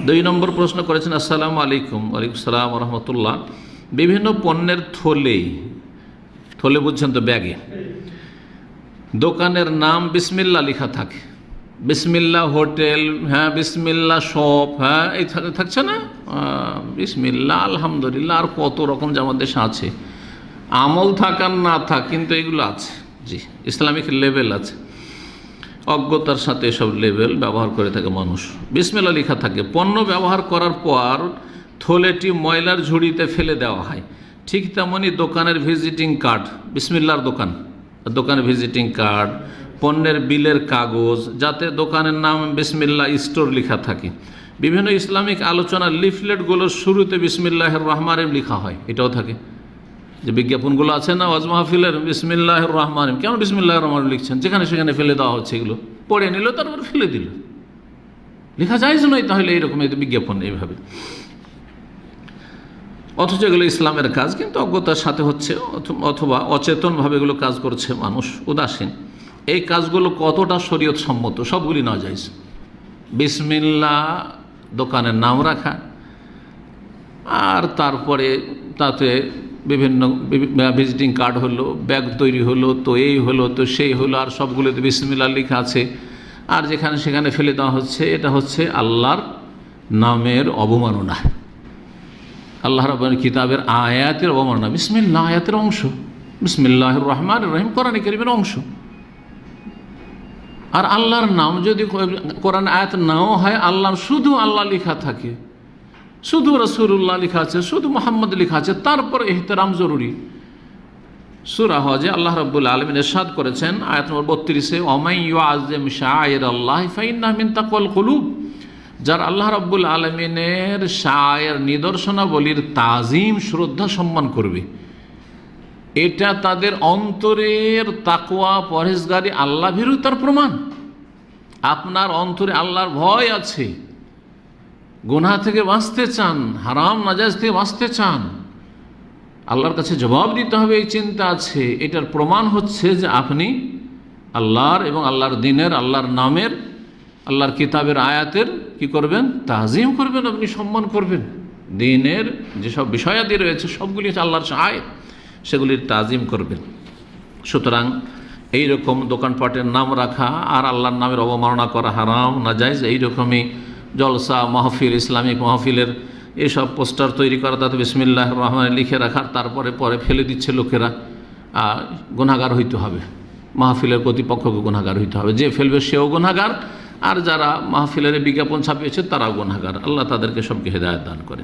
2 নম্বর প্রশ্ন করেছেন, আসসালামু আলাইকুম। ওয়ালাইকুম সালাম রহমতুল্লাহ। বিভিন্ন পণ্যের থলে বুঝছেন তো, ব্যাগে দোকানের নাম বিসমিল্লাহ লেখা থাকে। বিসমিল্লাহ হোটেল, হ্যাঁ, বিসমিল্লাহ শপ, হ্যাঁ, এই থাকছে না, বিসমিল্লাহ, আলহামদুলিল্লাহ, আর কত রকম যে আমাদের দেশে আছে। আমল থাক আর না থাক, কিন্তু এগুলো আছে। জি, ইসলামিক লেভেল আছে। অজ্ঞতার সাথে এসব লেভেল ব্যবহার করে থাকে মানুষ। বিসমিল্লাহ লেখা থাকে। পণ্য ব্যবহার করার পর থলেটি ময়লার ঝুড়িতে ফেলে দেওয়া হয়। ঠিক তেমনই দোকানের ভিজিটিং কার্ড, বিসমিল্লাহর দোকানের ভিজিটিং কার্ড, পণ্যের বিলের কাগজ, যাতে দোকানের নাম বিসমিল্লাহ স্টোর লেখা থাকে। বিভিন্ন ইসলামিক আলোচনার লিফলেটগুলোর শুরুতে বিসমিল্লাহির রহমানির রহিম লেখা হয়, এটাও থাকে। যে বিজ্ঞাপনগুলো আছে না ওয়াজ মাহফিলের, বিসমিল্লাহির রহমানির রহিম, কেন বিসমিল্লাহির রহমানির রহিম লিখছেন? যেখানে সেখানে ফেলে দেওয়া হচ্ছে, এগুলো পড়ে নিল, তারপর ফেলে দিল। লেখা যায় নয় তাহলে এইরকম বিজ্ঞাপন এইভাবে, অথচ এগুলো ইসলামের কাজ, কিন্তু অজ্ঞতার সাথে হচ্ছে অথবা অচেতনভাবে এগুলো কাজ করছে মানুষ, উদাসীন। এই কাজগুলো কতটা শরীয়ত সম্মত? সবগুলি নাজায়েজ। বিসমিল্লাহ দোকানের নাম রাখা, আর তারপরে তাতে বিভিন্ন ভিজিটিং কার্ড হলো, ব্যাগ তৈরি হলো, তো এই হলো, তো সেই হলো, আর সবগুলোতে বিসমিল্লাহ লেখা আছে, আর যেখানে সেখানে ফেলে দেওয়া হচ্ছে। এটা হচ্ছে আল্লাহর নামের অবমাননা, আল্লাহ রাব্বুল কিতাবের আয়াতের অবমাননা। বিসমিল্লাহ আয়াতের অংশ, বিসমিল্লাহির রহমানির রহিম কোরআনে কারীমের অংশ। আর আল্লাহর নাম যদি কোরআন আয়াত নাও হয়, আল্লাহর শুধু আল্লাহ লেখা থাকে, শুধু রাসূলুল্লাহ লেখা আছে, শুধু মুহাম্মদ লেখা আছে, তারপর ইহতিরাম জরুরি। সূরা হজে আল্লাহ রাব্বুল আলামিন ইরশাদ করেছেন আয়াত নম্বর 32-এ, ওয়ামান ইউআযযিম শাআইরাল্লাহি ফাইন্নাহা মিন তাকওয়াল কুলুব। যার আল্লাহ রাব্বুল আলামিনের শায়ের নিদর্শনাবলীর তাজিম, শ্রদ্ধা, সম্মান করবে, এটা তাদের অন্তরের তাকওয়া, পরহেজগারি, আল্লাহ ভীরুতার প্রমাণ। আপনার অন্তরে আল্লাহর ভয় আছে, গুনাহ থেকে বাঁচতে চান, হারাম নাজায়েজ থেকে বাঁচতে চান, আল্লাহর কাছে জবাব দিতে হবে, এই চিন্তা আছে। এটার প্রমাণ হচ্ছে যে আপনি আল্লাহর এবং আল্লাহর দিনের, আল্লাহর নামের, আল্লাহর কিতাবের আয়াতের কি করবেন? তাজিম করবেন, আপনি সম্মান করবেন। দিনের যেসব বিষয়াদি রয়েছে সবগুলি আল্লাহর আয়াত, সেগুলির তাজিম করবেন। সুতরাং এইরকম দোকানপাটের নাম রাখা আর আল্লাহর নামের অবমাননা করা হারাম, নাজায়েজ। এইরকমই জলসা মাহফিল, ইসলামিক মাহফিলের এসব পোস্টার তৈরি করা, তাতে বিসমিল্লাহির রহমানির লিখে রাখার, তারপরে ফেলে দিচ্ছে লোকেরা, গুনাহগার হইতে হবে। মাহফিলের কর্তৃপক্ষকে গুনাহগার হইতে হবে, যে ফেলবে সেও গুনাহগার, আর যারা মাহফিলের বিজ্ঞাপন ছাপিয়েছে তারাও গুনাহগার। আল্লাহ তাদেরকে সবকে হেদায়েত দান করে।